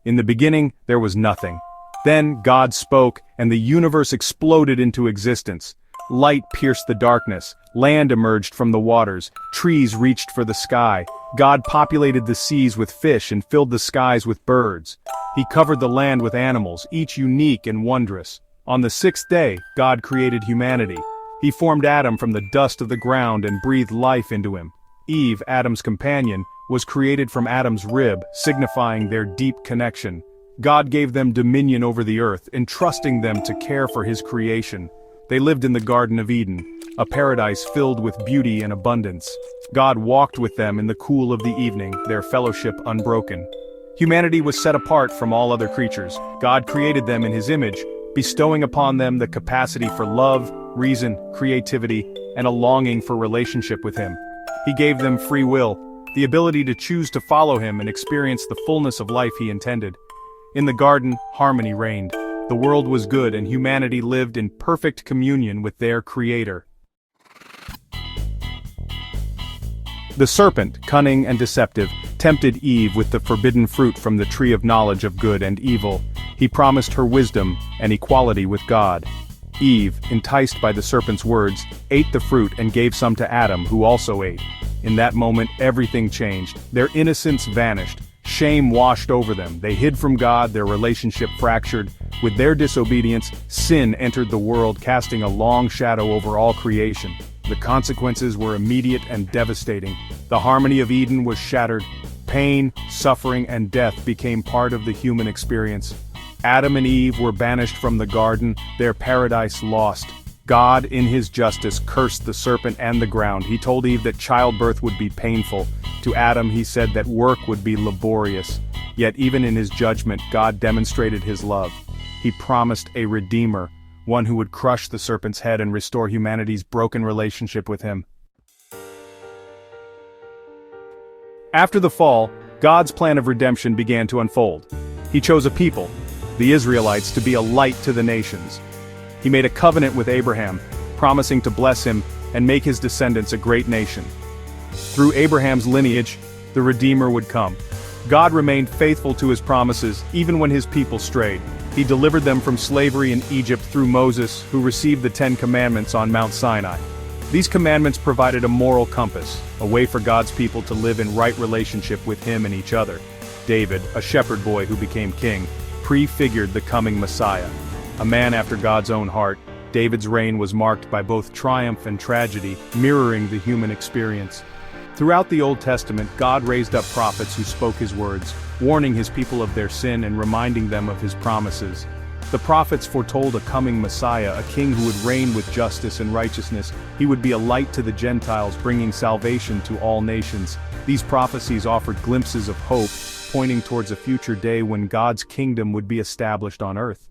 In the beginning, there was nothing. Then God spoke, and the universe exploded into existence. Light pierced the darkness, land emerged from the waters, trees reached for the sky. God populated the seas with fish and filled the skies with birds. He covered the land with animals, each unique and wondrous. On the sixth day, God created humanity. He formed Adam from the dust of the ground and breathed life into him. Eve, Adam's companion, was created from Adam's rib, signifying their deep connection. God gave them dominion over the earth, entrusting them to care for his creation. They lived in the Garden of Eden, a paradise filled with beauty and abundance. God walked with them in the cool of the evening, their fellowship unbroken. Humanity was set apart from all other creatures. God created them in his image, bestowing upon them the capacity for love, reason, creativity, and a longing for relationship with him. He gave them free will, the ability to choose to follow him and experience the fullness of life he intended. In the garden, harmony reigned. The world was good and humanity lived in perfect communion with their Creator. The serpent, cunning and deceptive, tempted Eve with the forbidden fruit from the tree of knowledge of good and evil. He promised her wisdom and equality with God. Eve, enticed by the serpent's words, ate the fruit and gave some to Adam, who also ate. In that moment, everything changed. Their innocence vanished. Shame washed over them. They hid from God, their relationship fractured. With their disobedience, sin entered the world, casting a long shadow over all creation. The consequences were immediate and devastating. The harmony of Eden was shattered. Pain, suffering, and death became part of the human experience. Adam and Eve were banished from the garden, their paradise lost. God, in his justice, cursed the serpent and the ground. He told Eve that childbirth would be painful. To Adam, he said that work would be laborious. Yet even in his judgment, God demonstrated his love. He promised a redeemer, one who would crush the serpent's head and restore humanity's broken relationship with him. After the fall, God's plan of redemption began to unfold. He chose a people, the Israelites, to be a light to the nations. He made a covenant with Abraham, promising to bless him and make his descendants a great nation. Through Abraham's lineage, the Redeemer would come. God remained faithful to his promises, even when his people strayed. He delivered them from slavery in Egypt through Moses, who received the 10 Commandments on Mount Sinai. These commandments provided a moral compass, a way for God's people to live in right relationship with him and each other. David, a shepherd boy who became king, prefigured the coming Messiah. A man after God's own heart, David's reign was marked by both triumph and tragedy, mirroring the human experience. Throughout the Old Testament, God raised up prophets who spoke his words, warning his people of their sin and reminding them of his promises. The prophets foretold a coming Messiah, a king who would reign with justice and righteousness. He would be a light to the Gentiles, bringing salvation to all nations. These prophecies offered glimpses of hope, pointing towards a future day when God's kingdom would be established on earth.